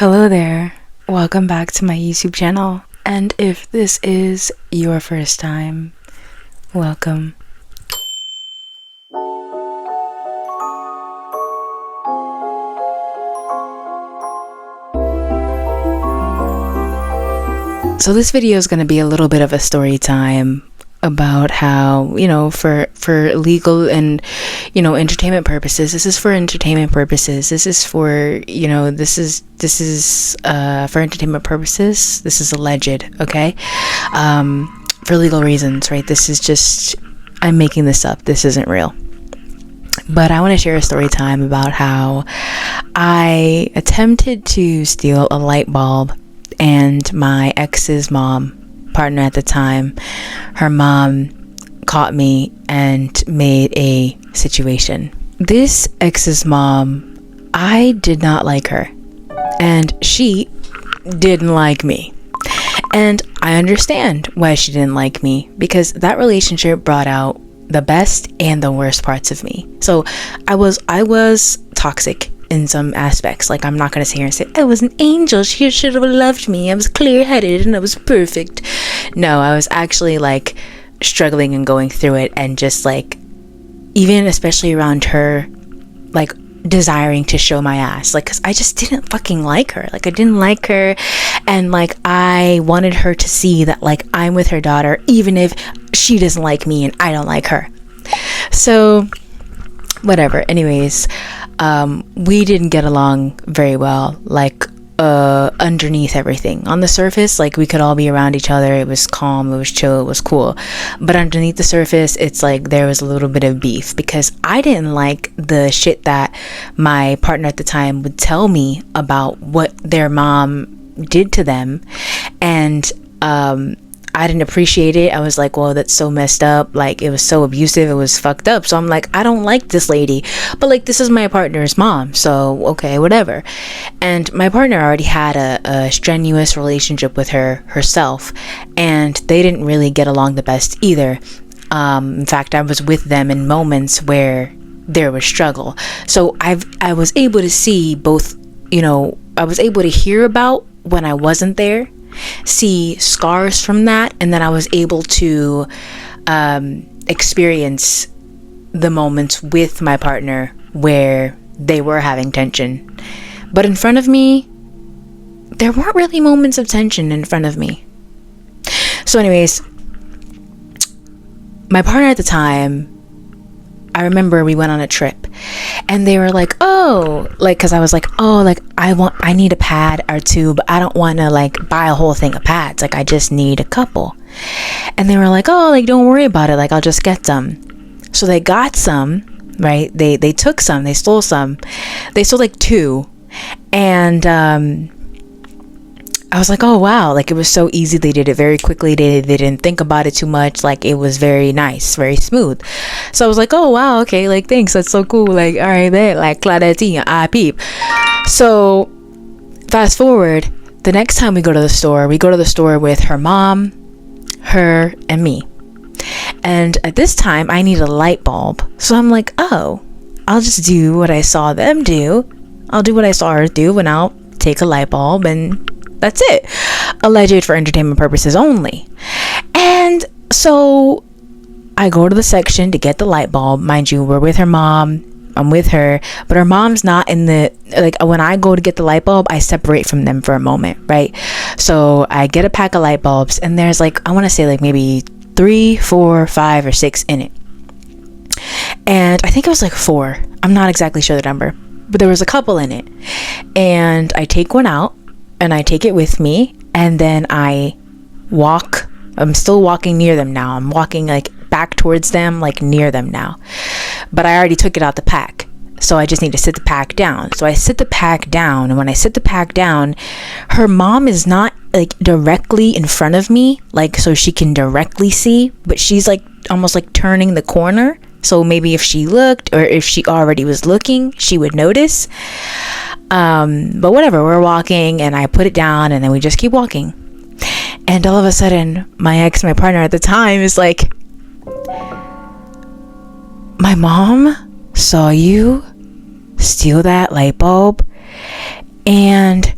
Hello there, welcome back to my YouTube channel, and if this is your first time, welcome. So this video is going to be a little bit of a story time about how, for legal and, entertainment purposes. This is for entertainment purposes. This is for, this is for entertainment purposes. This is alleged, okay? For legal reasons, right? This is just, I'm making this up. This isn't real. But I want to share a story time about how I attempted to steal a light bulb, and my ex's partner at the time, her mom caught me and made a situation. This ex's mom, I did not like her, and she didn't like me. And I understand why she didn't like me, because that relationship brought out the best and the worst parts of me. So I was toxic in some aspects. Like, I'm not gonna sit here and say I was an angel, she should have loved me, I was clear-headed and I was perfect. No, I was actually like struggling and going through it, and just like, even especially around her, like desiring to show my ass, like, because I just didn't fucking like her. Like, I didn't like her, and like I wanted her to see that like I'm with her daughter even if she doesn't like me and I don't like her. So whatever. Anyways, we didn't get along very well, like underneath everything. On the surface, like, we could all be around each other, it was calm, it was chill, it was cool, but underneath the surface, it's like there was a little bit of beef, because I didn't like the shit that my partner at the time would tell me about what their mom did to them, and I didn't appreciate it. I was like, well, that's so messed up. Like, it was so abusive. It was fucked up. So I'm like, I don't like this lady. But like, this is my partner's mom. So, okay, whatever. And my partner already had a strenuous relationship with her herself. And they didn't really get along the best either. In fact, I was with them in moments where there was struggle. So I was able to see both, I was able to hear about when I wasn't there, see scars from that, and then I was able to experience the moments with my partner where they were having tension. But in front of me, there weren't really moments of tension in front of me. So anyways, my partner at the time, I remember we went on a trip, and they were like, oh, like, because I was like, oh, like, I need a pad or two, but I don't want to like buy a whole thing of pads, like, I just need a couple. And they were like, oh, like, don't worry about it, like, I'll just get some. So they got some, right? They took some, they stole some, they stole like two, and I was like, oh wow, like, it was so easy, they did it very quickly, they didn't think about it too much, like, it was very nice, very smooth. So I was like, oh wow, okay, like, thanks, that's so cool, like, all right, bet, like, Claudette, I peep. So fast forward, the next time we go to the store with her mom, her, and me. And at this time, I need a light bulb. So I'm like, oh, I'll just do what I saw them do. I'll do what I saw her do, and I'll take a light bulb, and that's it. Alleged for entertainment purposes only. And so I go to the section to get the light bulb. Mind you, we're with her mom, I'm with her, but her mom's not in the, like, when I go to get the light bulb, I separate from them for a moment, right? So I get a pack of light bulbs, and there's like, I want to say like maybe 3, 4, 5, or 6 in it. And I think it was like 4. I'm not exactly sure the number, but there was a couple in it. And I take one out, and I take it with me, and then I walk. I'm still walking near them now. I'm walking like back towards them, like near them now. But I already took it out the pack, so I just need to sit the pack down. So I sit the pack down, and when I sit the pack down, her mom is not like directly in front of me, like, so she can directly see, but she's like almost like turning the corner. So maybe if she looked, or if she already was looking, she would notice. But whatever, we're walking, and I put it down, and then we just keep walking. And all of a sudden, my partner at the time, is like, my mom saw you steal that light bulb, and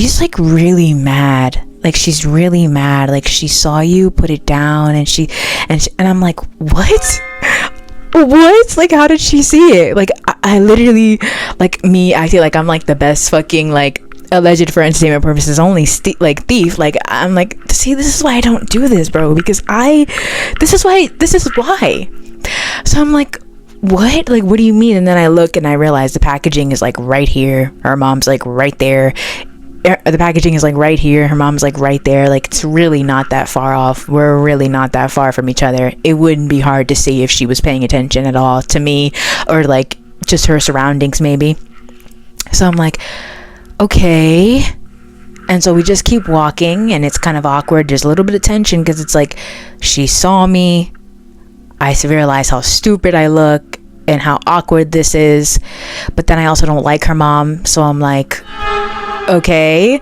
she's like really mad. Like she's really mad. Like she saw you put it down, and and I'm like, what? What? Like, how did she see it? Like, I literally, like, me acting like I'm like the best fucking like alleged for entertainment purposes only thief. Like, I'm like, see, this is why I don't do this, bro, because this is why. So I'm like, what? Like, what do you mean? And then I look and I realize the packaging is like right here. Her mom's like right there. The packaging is like right here. Her mom's like right there. Like, it's really not that far off. We're really not that far from each other. It wouldn't be hard to see if she was paying attention at all to me, or like just her surroundings maybe. So I'm like, okay. And so we just keep walking, and it's kind of awkward. There's a little bit of tension because it's like she saw me. I realize how stupid I look and how awkward this is, but then I also don't like her mom, so I'm like, okay.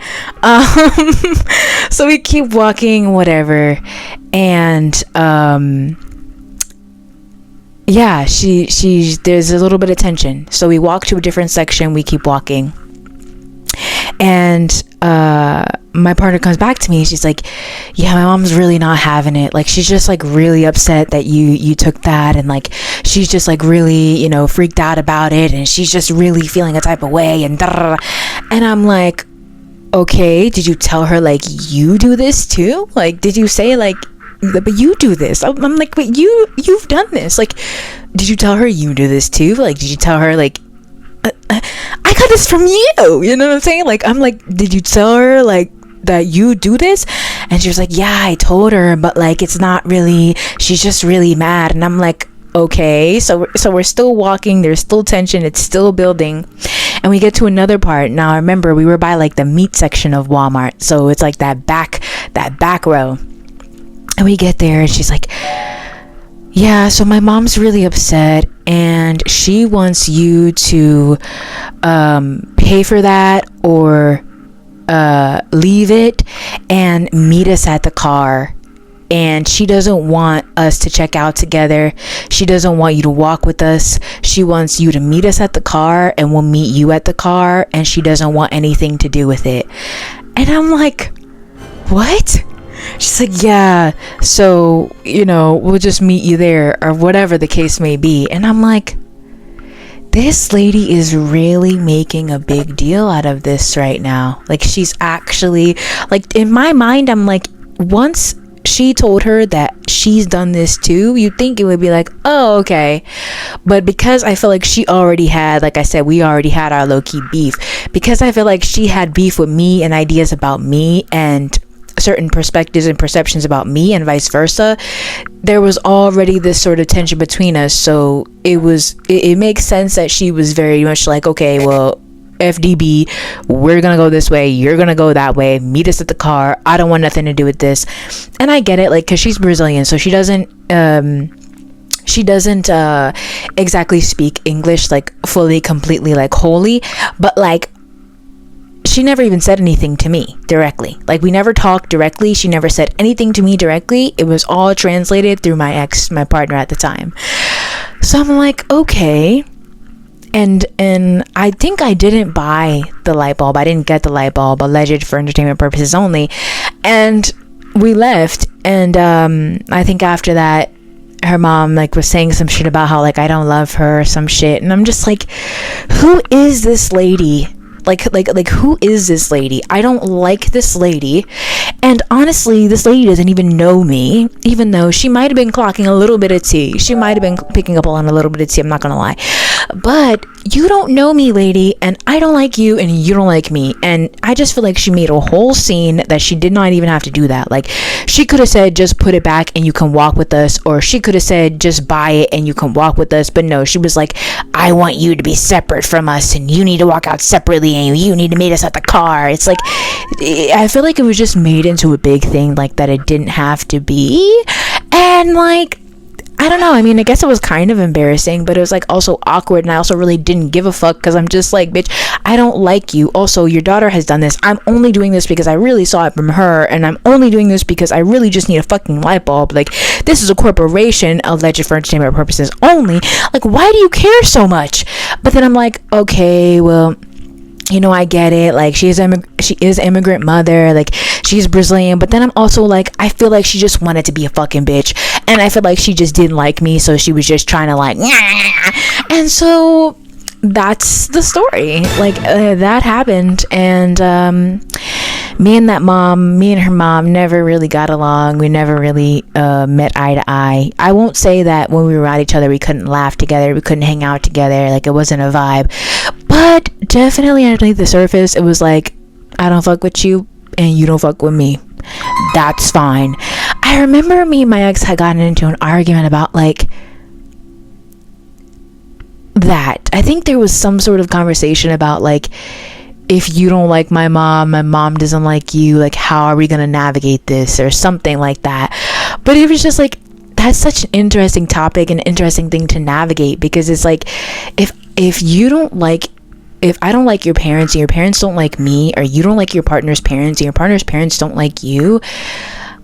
So we keep walking, whatever, and yeah, she there's a little bit of tension, so we walk to a different section. We keep walking, and my partner comes back to me. She's like, yeah, my mom's really not having it. Like, she's just like really upset that you took that, and like she's just like really, you know, freaked out about it, and she's just really feeling a type of way, and and I'm like, okay, did you tell her like you do this too? Like, did you say like, but you do this? I'm like, but you've done this. Like, did you tell her you do this too? Like, did you tell her like, I got this from you? You know what I'm saying? Like, I'm like, did you tell her like that you do this? And she was like, yeah, I told her, but like, it's not really, she's just really mad. And I'm like, okay. So we're still walking. There's still tension. It's still building. And we get to another part. Now, remember, we were by like the meat section of Walmart. So it's like that back row. And we get there, and she's like, yeah, so my mom's really upset, and she wants you to pay for that or leave it and meet us at the car. And she doesn't want us to check out together. She doesn't want you to walk with us. She wants you to meet us at the car, and we'll meet you at the car, and she doesn't want anything to do with it. And I'm like, what? She's like, yeah, so, you know, we'll just meet you there, or whatever the case may be. And I'm like, this lady is really making a big deal out of this right now. Like, she's actually, like, in my mind, I'm like, once she told her that she's done this too, you'd think it would be like, oh, okay. But because I feel like she already had, like I said, we already had our low-key beef. Because I feel like she had beef with me and ideas about me and certain perspectives and perceptions about me and vice versa, there was already this sort of tension between us. So it makes sense that she was very much like, okay, well, FDB, we're gonna go this way, you're gonna go that way, meet us at the car, I don't want nothing to do with this. And I get it, like, because she's Brazilian, so she doesn't exactly speak English like fully, completely, like wholly, but like she never even said anything to me directly. Like, we never talked directly. She never said anything to me directly. It was all translated through my partner at the time. So I'm like, okay. And I think I didn't buy the light bulb. I didn't get the light bulb, alleged for entertainment purposes only. And we left. And I think after that, her mom like was saying some shit about how like I don't love her or some shit. And I'm just like, who is this lady? Like who is this lady? I don't like this lady. And honestly, this lady doesn't even know me, even though she might have been clocking a little bit of tea. She might have been picking up on a little bit of tea, I'm not gonna lie. But you don't know me, lady, and I don't like you, and you don't like me. And I just feel like she made a whole scene that she did not even have to do that. Like, she could have said, just put it back and you can walk with us, or she could have said, just buy it and you can walk with us. But no, she was like, I want you to be separate from us, and you need to walk out separately, and you need to meet us at the car. It's like, I feel like it was just made into a big thing, like that it didn't have to be. And like, I don't know, I mean, I guess it was kind of embarrassing, but it was like also awkward, and I also really didn't give a fuck, because I'm just like, bitch, I don't like you. Also, your daughter has done this. I'm only doing this because I really saw it from her, and I'm only doing this because I really just need a fucking light bulb. Like, this is a corporation, alleged for entertainment purposes only. Like, why do you care so much? But then I'm like, okay, well, I get it, like she is immigrant mother, like she's Brazilian, but then I'm also like, I feel like she just wanted to be a fucking bitch, and I feel like she just didn't like me, so she was just trying to like and so that's the story. Like that happened, and me and her mom never really got along. We never really met eye to eye. I won't say that when we were around each other we couldn't laugh together, we couldn't hang out together, like it wasn't a vibe, but definitely underneath the surface it was like, I don't fuck with you and you don't fuck with me. That's fine. I remember me and my ex had gotten into an argument about like that. I think there was some sort of conversation about like, if you don't like my mom doesn't like you, like how are we gonna navigate this, or something like that. But it was just like, that's such an interesting topic, an interesting thing to navigate, because it's like, if you don't like, if I don't like your parents and your parents don't like me, or you don't like your partner's parents and your partner's parents don't like you,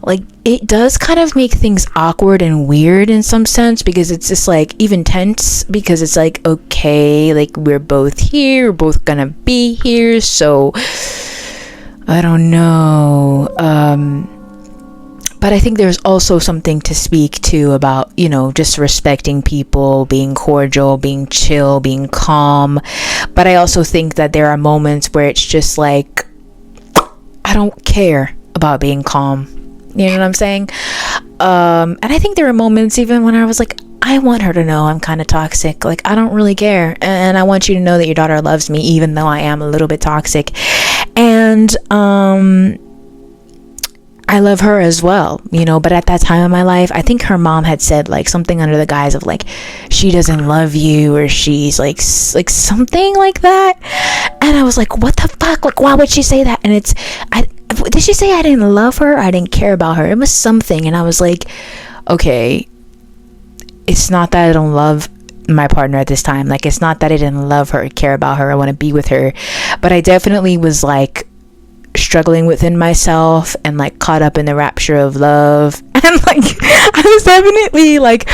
like it does kind of make things awkward and weird in some sense, because it's just like even tense, because it's like, okay, like we're both here, we're both gonna be here, so I don't know. But I think there's also something to speak to about, just respecting people, being cordial, being chill, being calm. But I also think that there are moments where it's just like, I don't care about being calm. You know what I'm saying? And I think there are moments even when I was like, I want her to know I'm kind of toxic. Like, I don't really care. And I want you to know that your daughter loves me, even though I am a little bit toxic. And, I love her as well, but at that time in my life, I think her mom had said like something under the guise of like, she doesn't love you, or she's like something like that. And I was like, what the fuck? Like, why would she say that? And did she say I didn't love her? I didn't care about her. It was something. And I was like, okay, it's not that I don't love my partner at this time. Like, it's not that I didn't love her or care about her. I want to be with her. But I definitely was like, struggling within myself and like caught up in the rapture of love, and like I was definitely like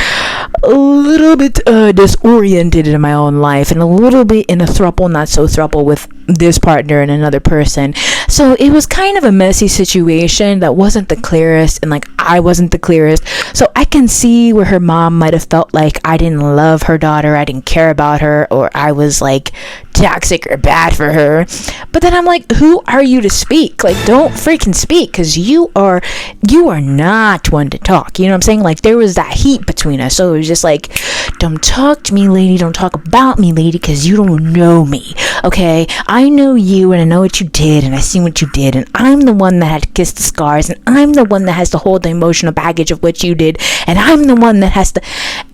a little bit disoriented in my own life, and a little bit in a throuple, not so throuple, with this partner and another person. So it was kind of a messy situation that wasn't the clearest, and like I wasn't the clearest. So I can see where her mom might have felt like I didn't love her daughter, I didn't care about her, or I was like toxic or bad for her. But then I'm like, who are you to speak? Like, don't freaking speak, because you are not one to talk. You know what I'm saying? Like, there was that heat between us. So it was just like, don't talk to me, lady, don't talk about me, lady, because you don't know me. Okay, I know you, and I know what you did, and I seen what you did, and I'm the one that had to kiss the scars, and I'm the one that has to hold the emotional baggage of what you did, and I'm the one that has to.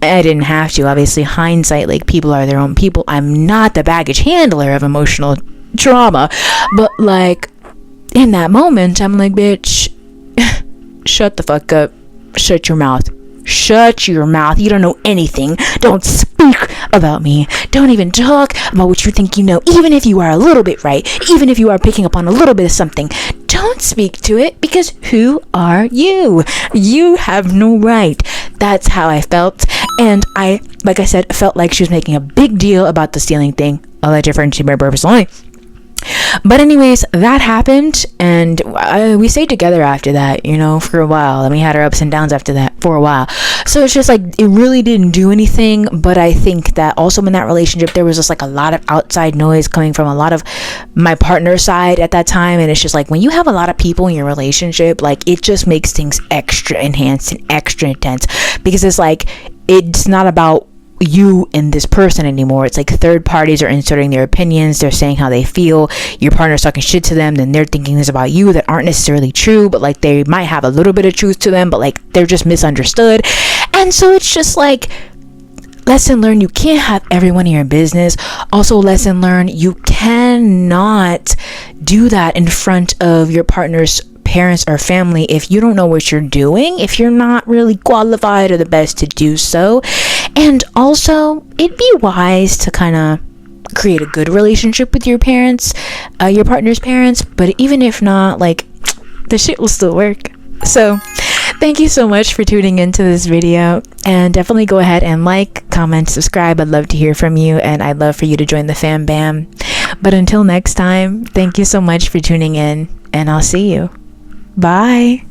I didn't have to, obviously. Hindsight, like, people are their own people. I'm not the baggage handler of emotional trauma, but like in that moment I'm like, bitch, shut the fuck up, shut your mouth, you don't know anything, don't speak about me, don't even talk about what you think you know, even if you are a little bit right, even if you are picking up on a little bit of something, don't speak to it, because who are you have no right. That's how I felt. And I, like I said, felt like she was making a big deal about the stealing thing. Alleged friendship by purpose only. But anyways, that happened, and we stayed together after that, for a while, and we had our ups and downs after that for a while. So it's just like, it really didn't do anything. But I think that also in that relationship there was just like a lot of outside noise coming from a lot of my partner's side at that time. And it's just like, when you have a lot of people in your relationship, like, it just makes things extra enhanced and extra intense, because it's like, it's not about you and this person anymore. It's like third parties are inserting their opinions, they're saying how they feel, your partner's talking shit to them, then they're thinking things about you that aren't necessarily true, but like they might have a little bit of truth to them, but like they're just misunderstood. And so it's just like, lesson learned, you can't have everyone in your business. Also, lesson learned, you cannot do that in front of your partner's parents or family if you don't know what you're doing, if you're not really qualified or the best to do so. And also, it'd be wise to kind of create a good relationship with your parents, your partner's parents, but even if not, like, the shit will still work. So thank you so much for tuning into this video, and definitely go ahead and like, comment, subscribe. I'd love to hear from you, and I'd love for you to join the fam bam. But until next time, thank you so much for tuning in, and I'll see you. Bye.